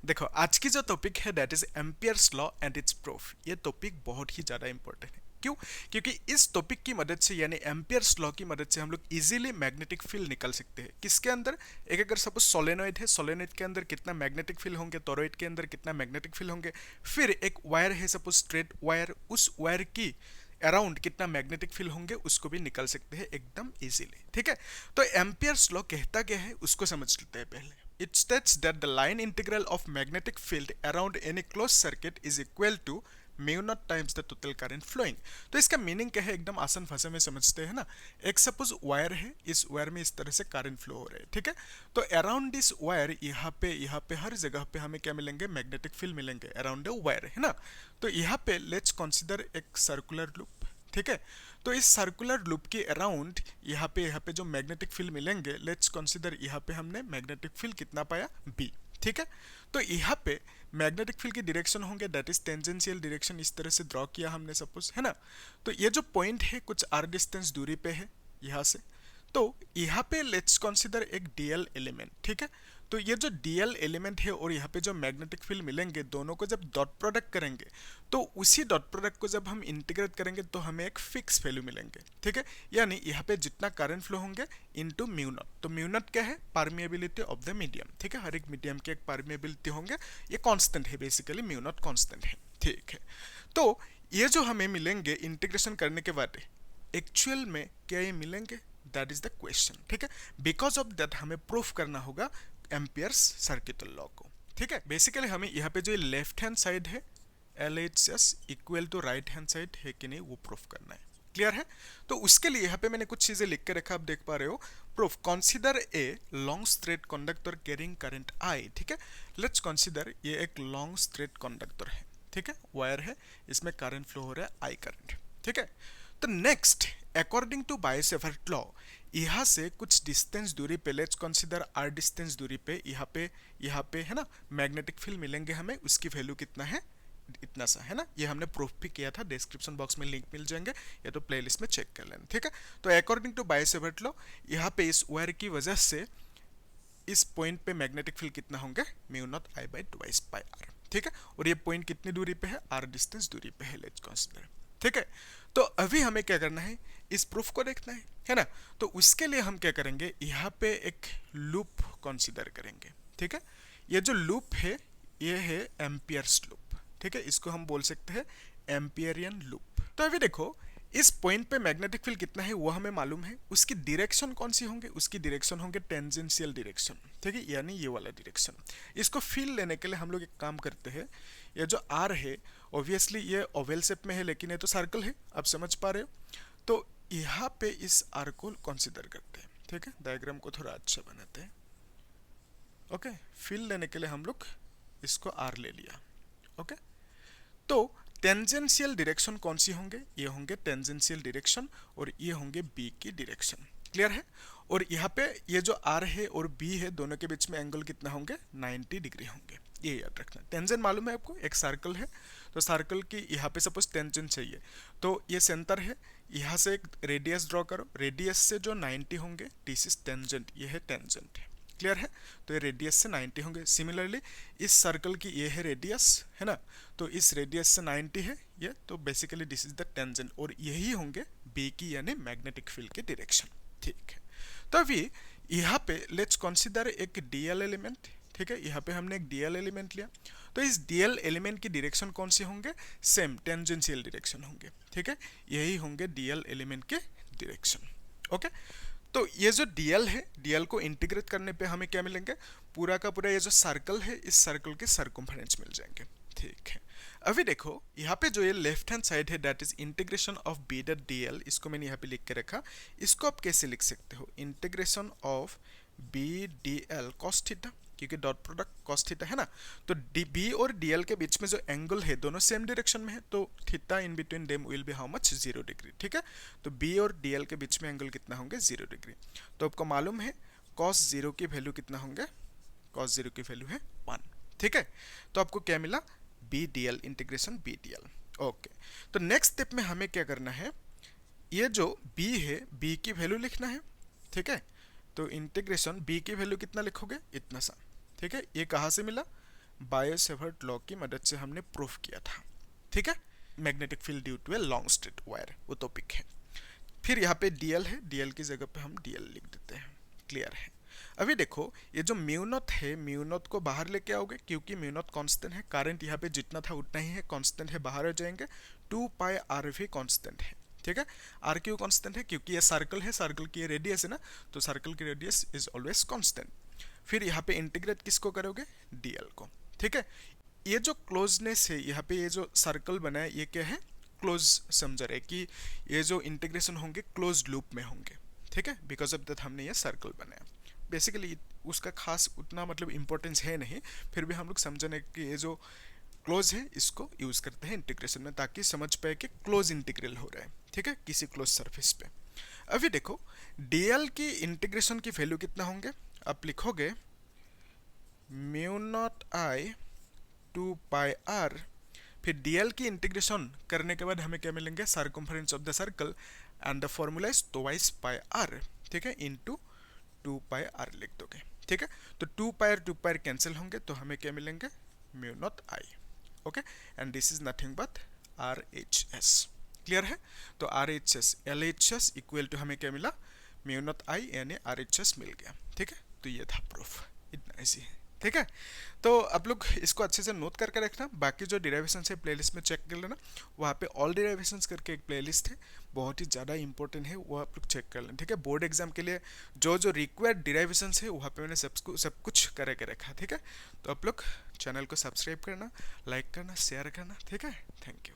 देखो आज की जो टॉपिक है that is Ampere's law and it's proof. ये टॉपिक बहुत ही ज़्यादा इंपॉर्टेंट है। क्यों? क्योंकि इस टॉपिक की मदद से यानी एम्पियर्स लॉ की मदद से हम लोग इजीली मैग्नेटिक फील्ड निकाल सकते हैं। किसके अंदर? एक अगर सपोज सोलेनॉइड है, सोलेनॉइड के अंदर कितना मैग्नेटिक फील्ड होंगे, टोरॉइड के अंदर कितना मैग्नेटिक फील्ड होंगे। फिर एक वायर है सपोज स्ट्रेट वायर, उस वायर की अराउंड कितना मैग्नेटिक फील्ड होंगे उसको भी निकाल सकते हैं एकदम इजीली। ठीक है, तो एम्पियर्स लॉ कहता क्या है उसको समझ लेते हैं पहले। It states that the line integral of magnetic field around any closed circuit is equal to mu naught times the total current flowing. तो इसका मीनिंग क्या है एकदम आसान भाषा में समझते हैं ना। एक सपोज वायर है, इस वायर में इस तरह से करंट फ्लो हो रहा है। ठीक है, तो अराउंड दिस वायर यहाँ पे हर जगह पे हमें क्या मिलेंगे? मैग्नेटिक फील्ड मिलेंगे अराउंड द वायर, है ना। तो यहाँ पे लेट्स कंसीडर एक सर्कुलर लूप। ठीक है, तो इस सर्कुलर लूप के अराउंड यहाँ पे जो मैग्नेटिक फील्ड मिलेंगे, लेट्स कंसीडर यहाँ पे हमने मैग्नेटिक फील्ड कितना पाया? बी। ठीक है, तो यहाँ पे मैग्नेटिक फील्ड की डायरेक्शन होंगे दैट इज टेंजेंशियल डायरेक्शन, इस तरह से ड्रॉ किया हमने सपोज, है ना। तो ये जो पॉइंट है कुछ आर डिस्टेंस दूरी पे है यहाँ से। तो यहाँ पे लेट्स कंसीडर एक डीएल एलिमेंट। ठीक है, तो ये जो डीएल एलिमेंट है और यहाँ पे जो मैग्नेटिक फील्ड मिलेंगे, दोनों को जब डॉट प्रोडक्ट करेंगे तो उसी डॉट प्रोडक्ट को जब हम इंटीग्रेट करेंगे तो हमें एक फिक्स वैल्यू मिलेंगे। ठीक है, यानी यहाँ पे जितना करंट फ्लो होंगे इनटू म्यू नॉट। तो म्यू नॉट क्या है? Permeability of the medium. ठीक है, हर एक मीडियम की एक परमिएबिलिटी होंगे, ये कांस्टेंट है बेसिकली, म्यू नॉट कांस्टेंट है। ठीक है, तो ये जो हमें मिलेंगे इंटीग्रेशन करने के बाद एक्चुअल में क्या ये मिलेंगे? That is the question. ठीक है, बिकॉज ऑफ दैट हमें प्रूफ करना होगा एम्पियर्स सर्किटल लॉ को। ठीक है, बेसिकली हमें यहाँ पे जो लेफ्ट हैंड साइड है LHS equal to right hand side है कि नहीं वो प्रूफ करना है। क्लियर है? तो उसके लिए यहाँ पे मैंने कुछ चीजें लिख के रखा, आप देख पा रहे हो। Proof consider a long straight conductor carrying current I. ठीक है, लेट्स कंसीडर ये एक लॉन्ग स्ट्रेट कंडक्टर है। ठीक है, वायर है, इसमें करंट फ्लो हो रहा है आई करंट। ठीक है, तो next according to Biot Savart law यहाँ से कुछ डिस्टेंस दूरी पे, लेट्स कंसीडर आर डिस्टेंस दूरी पे यहाँ पे है ना मैग्नेटिक फील्ड मिलेंगे हमें, उसकी वैल्यू कितना है? इतना सा, है ना। ये हमने प्रूफ भी किया था, डिस्क्रिप्शन बॉक्स में लिंक मिल जाएंगे या तो प्लेलिस्ट में चेक कर लेना। ठीक है, तो अकॉर्डिंग टू बायो-सेवर्ट लॉ यहाँ पे इस वायर की वजह से इस पॉइंट पे मैग्नेटिक फील्ड कितना होंगे? Mu naught I by twice pi R. ठीक है, और ये पॉइंट कितनी दूरी पे है? आर डिस्टेंस दूरी पे है, लेट्स कंसीडर। ठीक है, तो अभी हमें क्या करना है? इस प्रूफ को देखना है ना। तो उसके लिए हम क्या करेंगे? यहाँ पे एक लूप कंसीडर करेंगे। ठीक है, ये जो लूप है ये है एम्पियर्स लूप। ठीक है, इसको हम बोल सकते हैं एम्पियरियन लूप। तो अभी देखो इस पॉइंट पे मैग्नेटिक फील्ड कितना है वो हमें मालूम है, उसकी डायरेक्शन कौन सी होंगे? उसकी डायरेक्शन होंगे टेंजेंशियल डायरेक्शन। ठीक है, यानी ये वाला डायरेक्शन। इसको फील लेने के लिए हम लोग एक काम करते हैं, ये जो आर है ऑब्वियसली ये ओवल शेप में है लेकिन ये तो सर्कल है, आप समझ पा रहे हो। तो यहाँ पे इस आर को कंसीडर करते हैं। ठीक है, डायग्राम को थोड़ा अच्छा बनाते हैं। ओके, फील लेने के लिए हम लोग इसको आर ले लिया। ओके, तो टेंजेंशियल डायरेक्शन कौन सी होंगे? ये होंगे टेंजेंशियल डायरेक्शन और ये होंगे बी की डायरेक्शन। क्लियर है? और यहाँ पे ये जो आर है और बी है दोनों के बीच में एंगल कितना होंगे? 90 डिग्री होंगे। ये याद रखना। टेंजेंट मालूम है आपको, एक सर्कल है तो सर्कल की यहाँ पे सपोज टेंजेंट चाहिए तो ये सेंटर है, यहाँ से एक रेडियस ड्रॉ करो, रेडियस से जो 90 होंगे दिस इज टेंजेंट, ये है टेंजेंट। क्लियर है? तो ये रेडियस से 90 होंगे। सिमिलरली इस सर्कल की ये है रेडियस, है ना, तो इस रेडियस से 90 है ये, तो basically this is the tangent और यही होंगे बी की यानी मैग्नेटिक फील्ड की डायरेक्शन। ठीक है, तो अभी यहाँ पे लेट्स कंसीडर एक डीएल एलिमेंट। ठीक है, यहाँ पे हमने एक डीएल एलिमेंट लिया, तो इस डीएल एलिमेंट की डायरेक्शन कौन सी होंगे? सेम टेंजेंशियल डायरेक्शन होंगे। ठीक है, यही होंगे डीएल एलिमेंट के डायरेक्शन। ओके, तो ये जो डीएल है, डीएल को इंटीग्रेट करने पे हमें क्या मिलेंगे? पूरा का पूरा ये जो सर्कल है इस सर्कल के सर्कमफरेंस मिल जाएंगे। ठीक है, अभी देखो यहाँ पे जो ये लेफ्ट हैंड साइड है that is integration of B dot DL, इसको मैंने यहाँ पे लिख के रखा। इसको आप कैसे लिख सकते हो? Integration of B D L cos theta, क्योंकि डॉट प्रोडक्ट कॉस थीटा है ना। तो बी और डीएल के बीच में जो एंगल है दोनों सेम डायरेक्शन में है, तो theta in between them will be how much? 0 degree. ठीक है, तो बी और डीएल के बीच में एंगल कितना होंगे? 0 डिग्री। तो आपको मालूम है कॉस 0 की वैल्यू कितना होंगे? कॉस 0 की वैल्यू है 1। ठीक है, तो आपको क्या मिला? B D L, integration B D L. Okay, तो नेक्स्ट स्टेप में हमें क्या करना है? ये जो b है b की वैल्यू लिखना है। ठीक है, तो इंटीग्रेशन b की वैल्यू कितना लिखोगे? इतना सा। ठीक है, ये कहाँ से मिला? बायो-सेवर्ट लॉ की मदद से हमने प्रूफ किया था, ठीक है। Magnetic field due to a long straight wire, वो टॉपिक है। फिर यहाँ पे डीएल है, डीएल की जगह पे हम डीएल लिख देते हैं, क्लियर है। अभी देखो ये जो म्यू नॉट है, म्यू नॉट को बाहर लेके आओगे क्योंकि म्यू नॉट कांस्टेंट है, करंट यहाँ पे जितना था उतना ही है, कांस्टेंट है, बाहर हो जाएंगे। 2 पाई आर भी कांस्टेंट है, ठीक है। आर क्यों कांस्टेंट है? क्योंकि ये सर्कल है, सर्कल की रेडियस है ना, तो सर्कल की रेडियस इज ऑलवेज कांस्टेंट। फिर यहाँ पे इंटीग्रेट किसको करोगे? डीएल को, ठीक है। ये जो क्लोजनेस है, यहाँ पे ये जो सर्कल बना है, ये क्या है? क्लोज समझ रहे कि ये जो इंटीग्रेशन होंगे क्लोज लूप में होंगे, ठीक है। बिकॉज ऑफ दैट हमने ये सर्कल बनाया। बेसिकली उसका खास उतना मतलब इंपॉर्टेंस है नहीं, फिर भी हम लोग समझने कि ये जो क्लोज है इसको यूज करते हैं इंटीग्रेशन में, ताकि समझ पाए कि क्लोज इंटीग्रल हो रहा है, ठीक है, किसी क्लोज सरफेस पे। अभी देखो डीएल की इंटीग्रेशन की वैल्यू कितना होंगे? आप लिखोगे mu naught I 2 pi R, फिर डीएल की इंटीग्रेशन करने के बाद हमें क्या मिलेंगे? Circumference of the circle and the formula is twice pi R, ठीक है, इनटू 2 पाई आर लिख दोगे, ठीक है। तो 2 पाई और 2 पाई कैंसिल होंगे तो हमें क्या मिलेंगे? Mu naught I, okay. And this is nothing but R H S, clear है। तो R H S L H S equal to हमें क्या मिला? म्यू नॉट आई यानी आर एच एस मिल गया, ठीक है। तो ये था प्रूफ, इतना ऐसी है, ठीक है। तो आप लोग इसको अच्छे से नोट करके रखना। बाकी जो डिराइवेशन है प्लेलिस्ट में चेक कर लेना, वहाँ पे ऑल डिराइवेशंस करके एक प्लेलिस्ट है, बहुत ही ज़्यादा इंपॉर्टेंट है, वो आप लोग चेक कर लेना, ठीक है। बोर्ड एग्जाम के लिए जो जो रिक्वायर्ड डिराइवेशंस है वहाँ पे मैंने सब कुछ करके रखा, ठीक है। तो आप लोग चैनल को सब्सक्राइब करना, लाइक करना, शेयर करना, ठीक है। Thank you.